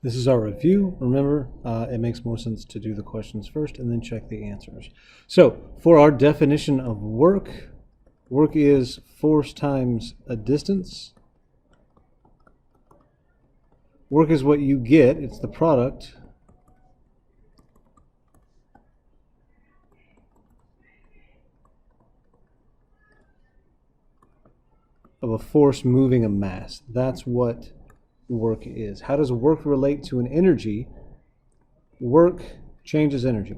This is our review. Remember, it makes more sense to do the questions first and then check the answers. So, for our definition of work, work is force times a distance. Work is what you get. It's the product of a force moving a mass. That's what work is. How does work relate to an energy? Work changes energy.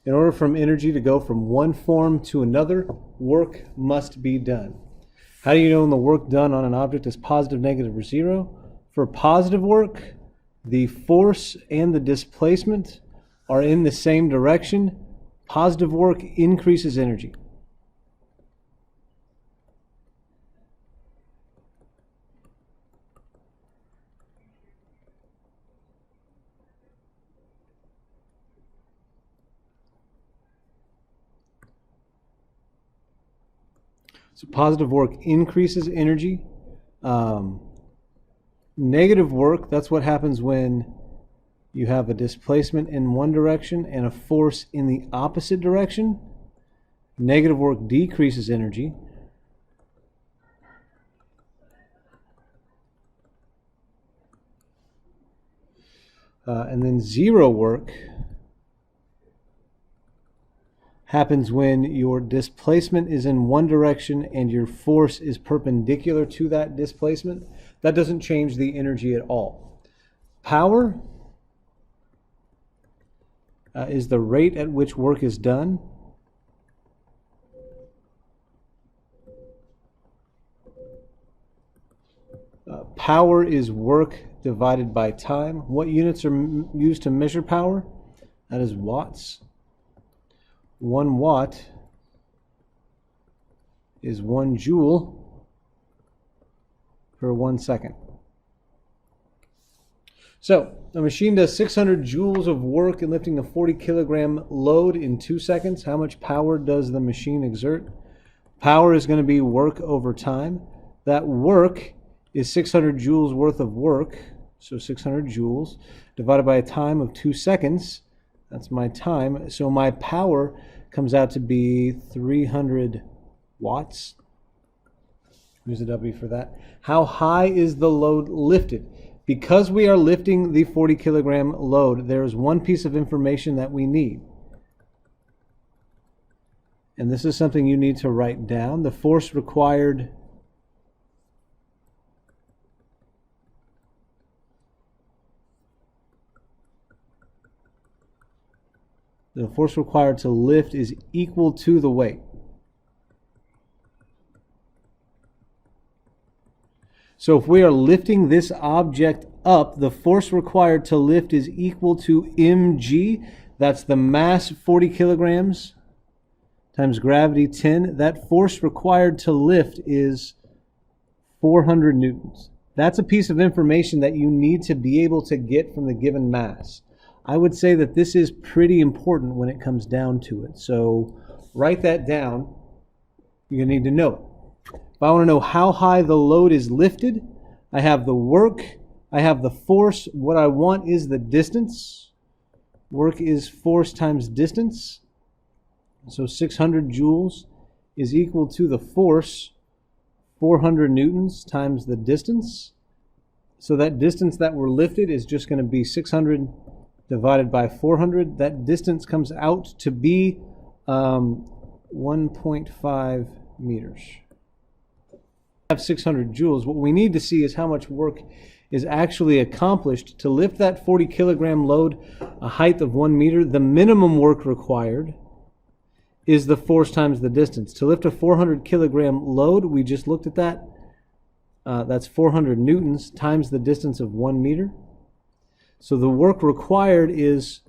In order for energy to go from one form to another, work must be done. How do you know when the work done on an object is positive, negative, or zero? For positive work, the force and the displacement are in the same direction. Positive work increases energy. So positive work increases energy. Negative work, that's what happens when you have a displacement in one direction and a force in the opposite direction. Negative work decreases energy. And then zero work happens when your displacement is in one direction and your force is perpendicular to that displacement. That doesn't change the energy at all. Power is the rate at which work is done. Power is work divided by time. What units are used to measure power? That is watts. 1 watt is 1 joule per 1 second. So, a machine does 600 joules of work in lifting a 40 kilogram load in 2 seconds. How much power does the machine exert? Power is going to be work over time. That work is 600 joules worth of work, so 600 joules divided by a time of 2 seconds. That's my time. So my power comes out to be 300 watts. Here's a W for that. How high is the load lifted? Because we are lifting the 40 kilogram load, there is one piece of information that we need. And this is something you need to write down. The force required to lift is equal to the weight. So if we are lifting this object up, the force required to lift is equal to mg. That's the mass, 40 kilograms, times gravity, 10. That force required to lift is 400 newtons. That's a piece of information that you need to be able to get from the given mass. I would say that this is pretty important when it comes down to it. So write that down. You're going to need to know it. If I want to know how high the load is lifted, I have the work, I have the force. What I want is the distance. Work is force times distance. So 600 joules is equal to the force, 400 newtons, times the distance. So that distance that we're lifted is just going to be 600 divided by 400. That distance comes out to be 1.5 meters. Have 600 joules. What we need to see is how much work is actually accomplished to lift that 40 kilogram load a height of 1 meter. The minimum work required is the force times the distance. To lift a 400 kilogram load, we just looked at that. That's 400 newtons times the distance of 1 meter. So the work required is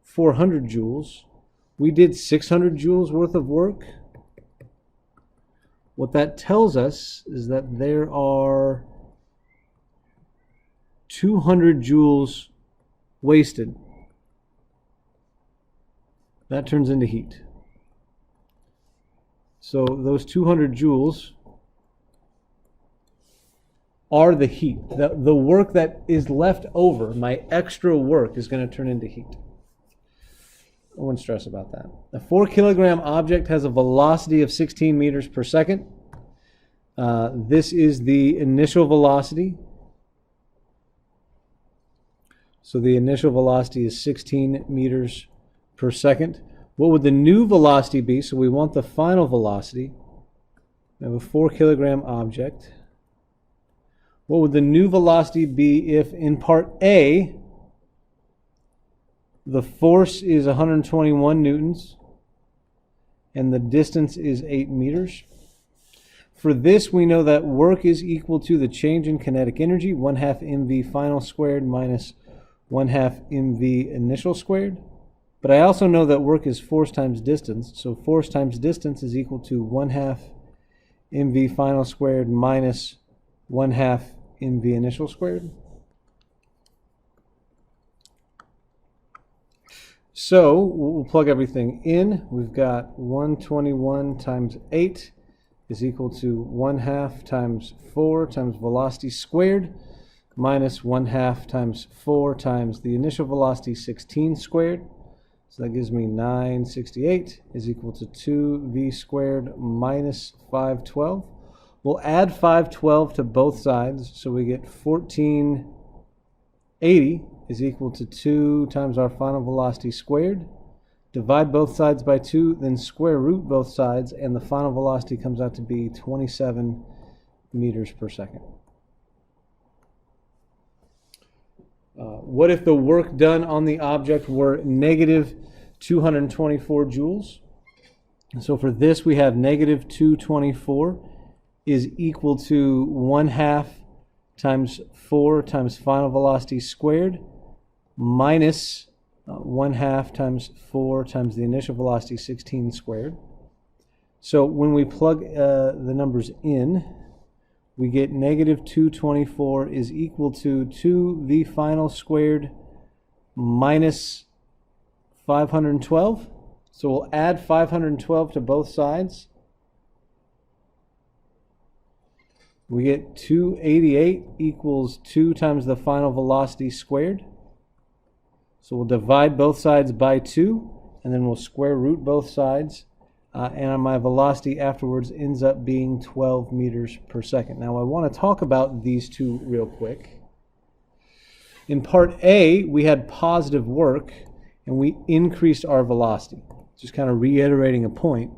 400 joules. We did 600 joules worth of work. What that tells us is that there are 200 joules wasted. That turns into heat. So those 200 joules are the heat. The work that is left over, my extra work, is going to turn into heat. I wouldn't stress about that. A 4 kilogram object has a velocity of 16 meters per second. This is the initial velocity. So the initial velocity is 16 meters per second. What would the new velocity be? So we want the final velocity. We have a 4 kilogram object. What would the new velocity be if in part A, the force is 121 newtons and the distance is 8 meters? For this, we know that work is equal to the change in kinetic energy, 1/2 mv final squared minus 1/2 mv initial squared. But I also know that work is force times distance, so force times distance is equal to 1/2 mv final squared minus 1/2 mv initial squared. So we'll plug everything in. We've got 121 times 8 is equal to 1/2 times 4 times velocity squared minus 1/2 times 4 times the initial velocity 16 squared. So that gives me 968 is equal to 2v squared minus 512. We'll add 512 to both sides, so we get 1480 is equal to 2 times our final velocity squared. Divide both sides by 2, then square root both sides, and the final velocity comes out to be 27 meters per second. What if the work done on the object were negative 224 joules? So for this, we have negative 224 is equal to 1/2 times 4 times final velocity squared minus 1/2 times 4 times the initial velocity 16 squared. So when we plug the numbers in, we get negative 224 is equal to 2v final squared minus 512. So we'll add 512 to both sides. We get 288 equals 2 times the final velocity squared. So we'll divide both sides by 2, and then we'll square root both sides. And my velocity afterwards ends up being 12 meters per second. Now I want to talk about these two real quick. In part A, we had positive work, and we increased our velocity. Just kind of reiterating a point.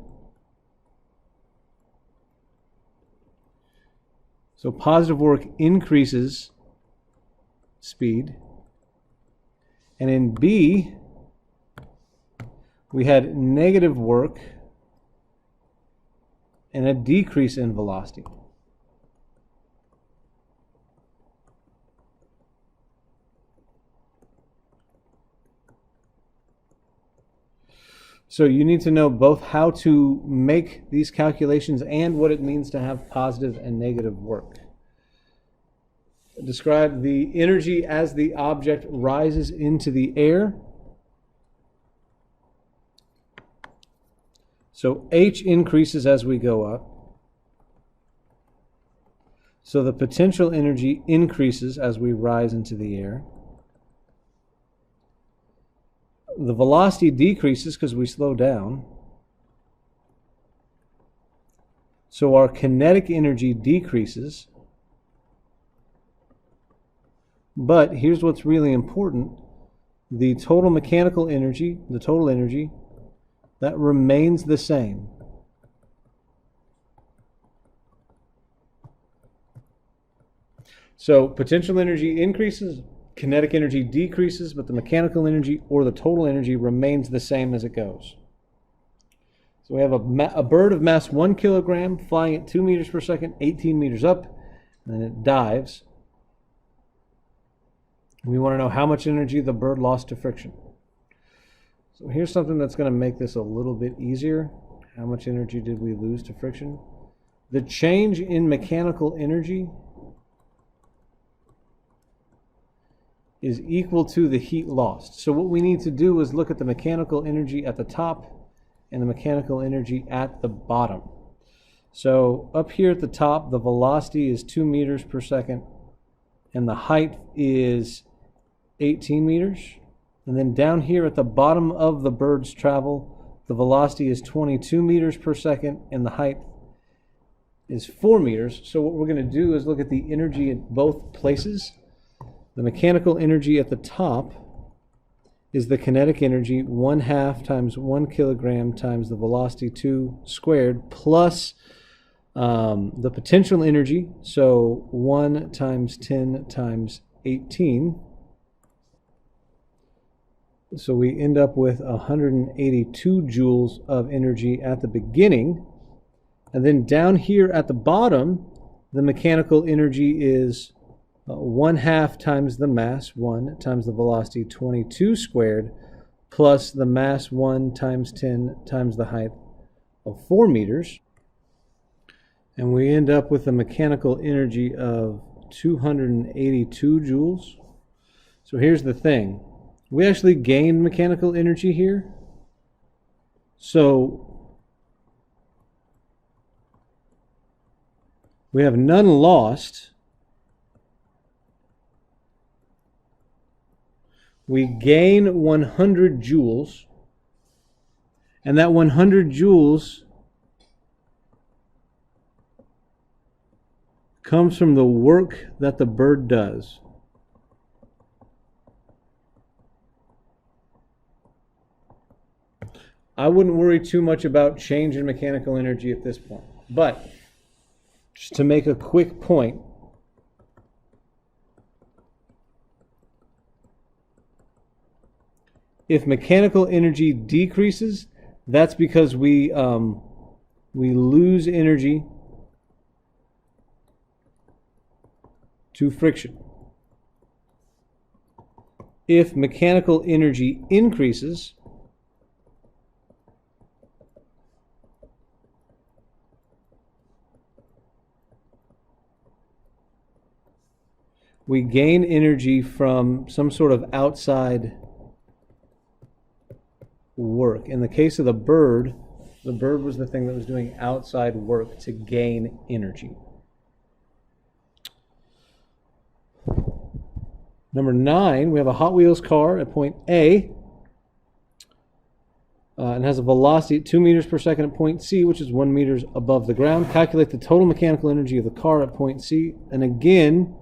So positive work increases speed. And in B, we had negative work and a decrease in velocity. So you need to know both how to make these calculations and what it means to have positive and negative work. Describe the energy as the object rises into the air. So H increases as we go up. So the potential energy increases as we rise into the air. The velocity decreases because we slow down. So our kinetic energy decreases. But here's what's really important. The total mechanical energy, the total energy, that remains the same. So potential energy increases, kinetic energy decreases, but the mechanical energy or the total energy remains the same as it goes. So we have a bird of mass 1 kilogram flying at 2 meters per second, 18 meters up, and then it dives. We want to know how much energy the bird lost to friction. So here's something that's going to make this a little bit easier. How much energy did we lose to friction? The change in mechanical energy is equal to the heat lost. So what we need to do is look at the mechanical energy at the top and the mechanical energy at the bottom. So up here at the top, the velocity is 2 meters per second, and the height is 18 meters. And then down here at the bottom of the bird's travel, the velocity is 22 meters per second, and the height is 4 meters. So what we're going to do is look at the energy in both places. The mechanical energy at the top is the kinetic energy 1/2 times 1 kilogram times the velocity 2 squared plus the potential energy, so 1 times 10 times 18. So we end up with 182 joules of energy at the beginning. And then down here at the bottom, the mechanical energy is 1/2 times the mass, 1 times the velocity 22 squared, plus the mass 1 times 10 times the height of 4 meters. And we end up with a mechanical energy of 282 joules. So here's the thing. We actually gained mechanical energy here. So we have none lost. We gain 100 joules. And that 100 joules comes from the work that the bird does. I wouldn't worry too much about change in mechanical energy at this point. But just to make a quick point, if mechanical energy decreases, that's because we lose energy to friction. If mechanical energy increases, we gain energy from some sort of outside work. In the case of the bird was the thing that was doing outside work to gain energy. Number 9, we have a Hot Wheels car at point A and has a velocity at 2 meters per second at point C, which is 1 meter above the ground. Calculate the total mechanical energy of the car at point C. And again,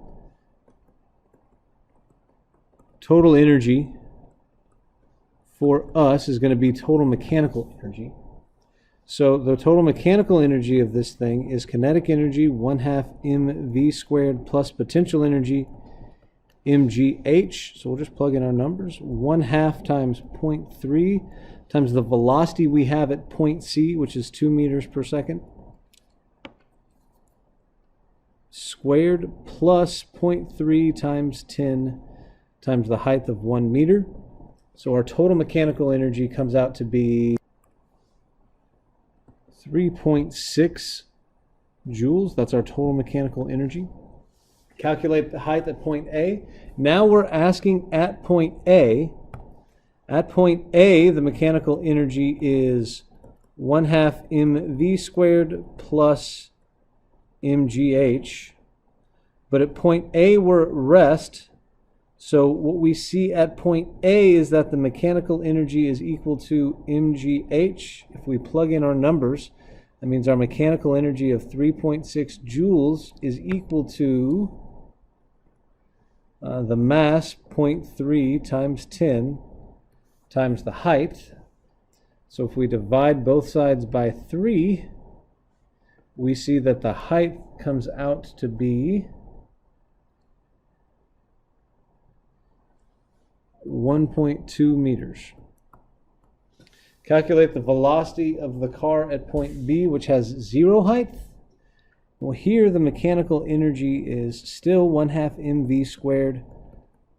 total energy for us is going to be total mechanical energy. So the total mechanical energy of this thing is kinetic energy 1/2 mv squared plus potential energy mgh. So we'll just plug in our numbers. 1/2 times 0.3 times the velocity we have at point C, which is 2 meters per second, squared plus 0.3 times 10 times the height of 1 meter. So our total mechanical energy comes out to be 3.6 joules. That's our total mechanical energy. Calculate the height at point A. Now we're asking at point A. At point A, the mechanical energy is 1/2 mv squared plus mgh. But at point A, we're at rest. So what we see at point A is that the mechanical energy is equal to mgh. If we plug in our numbers, that means our mechanical energy of 3.6 joules is equal to the mass 0.3 times 10 times the height. So if we divide both sides by 3, we see that the height comes out to be 1.2 meters. Calculate the velocity of the car at point B, which has 0 height. Well, here the mechanical energy is still 1/2 mv squared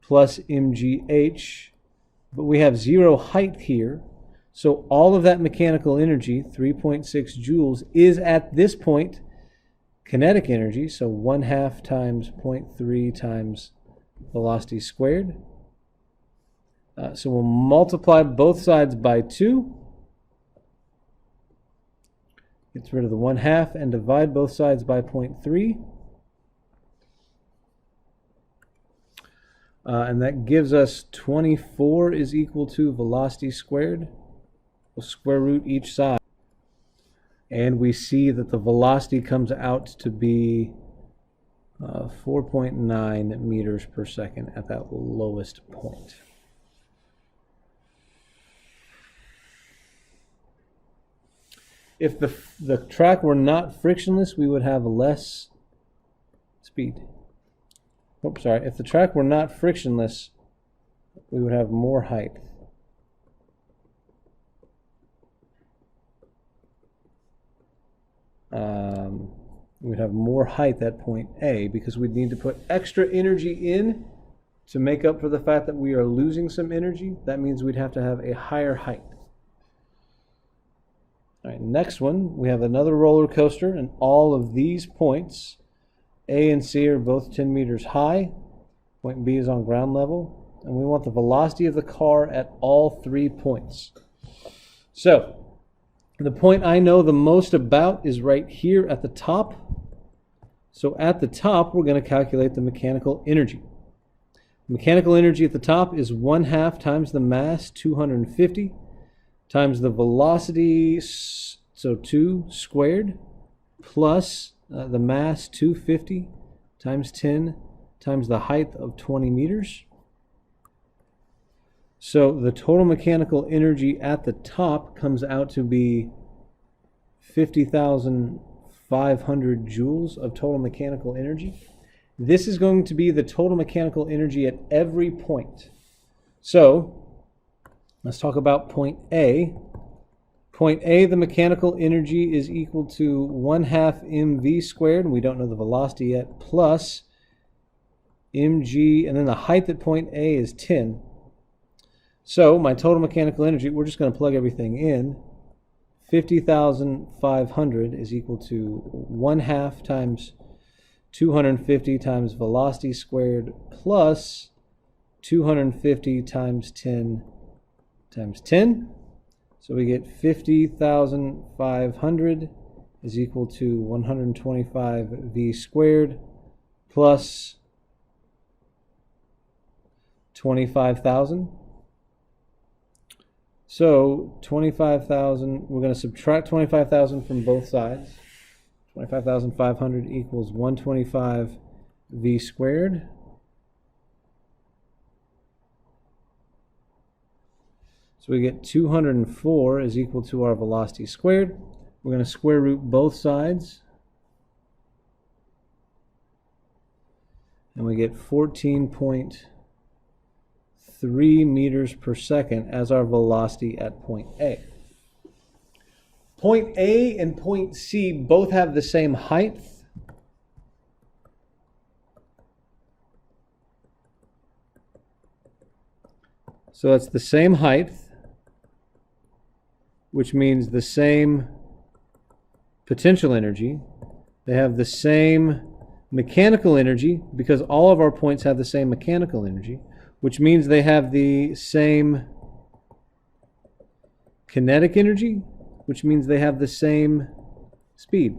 plus mgh, but we have 0 height here. So all of that mechanical energy, 3.6 joules, is at this point kinetic energy. So 1/2 times 0.3 times velocity squared. So we'll multiply both sides by 2. Gets rid of the 1/2 and divide both sides by 0.3. And that gives us 24 is equal to velocity squared. We'll square root each side. And we see that the velocity comes out to be 4.9 meters per second at that lowest point. If the track were not frictionless, we would have less speed. Oops, sorry. If the track were not frictionless, we would have more height. We'd have more height at point A because we'd need to put extra energy in to make up for the fact that we are losing some energy. That means we'd have to have a higher height. All right, next one, we have another roller coaster, and all of these points, A and C, are both 10 meters high. Point B is on ground level, and we want the velocity of the car at all 3 points. So, the point I know the most about is right here at the top. So at the top, we're going to calculate the mechanical energy. Mechanical energy at the top is 1/2 times the mass, 250, times the velocity, so 2 squared, plus the mass, 250, times 10, times the height of 20 meters. So the total mechanical energy at the top comes out to be 50,500 joules of total mechanical energy. This is going to be the total mechanical energy at every point. So let's talk about point A. Point A, the mechanical energy is equal to 1/2 mv squared, and we don't know the velocity yet, plus mg, and then the height at point A is 10. So my total mechanical energy, we're just going to plug everything in. 50,500 is equal to 1/2 times 250 times velocity squared plus 250 times 10 times 10. So we get 50,500 is equal to 125 v squared plus 25,000. So 25,000, we're going to subtract 25,000 from both sides. 25,500 equals 125 v squared. So we get 204 is equal to our velocity squared. We're going to square root both sides. And we get 14.3 meters per second as our velocity at point A. Point A and point C both have the same height. So that's the same height, which means the same potential energy. They have the same mechanical energy because all of our points have the same mechanical energy, which means they have the same kinetic energy, which means they have the same speed.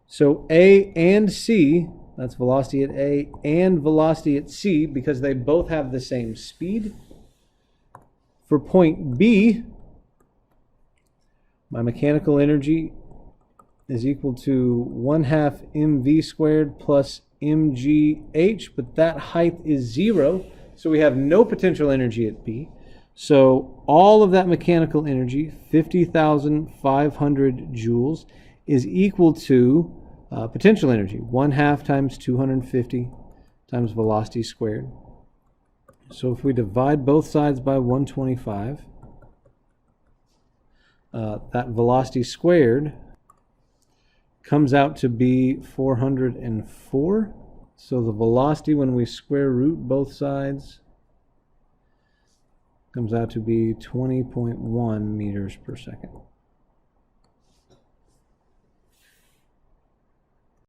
So A and C, that's velocity at A and velocity at C, because they both have the same speed. For point B, my mechanical energy is equal to 1/2 mv squared plus mgh, but that height is 0, so we have no potential energy at B. So all of that mechanical energy, 50,500 joules, is equal to potential energy, 1/2 times 250 times velocity squared. So if we divide both sides by 125, that velocity squared comes out to be 404. So the velocity when we square root both sides comes out to be 20.1 meters per second.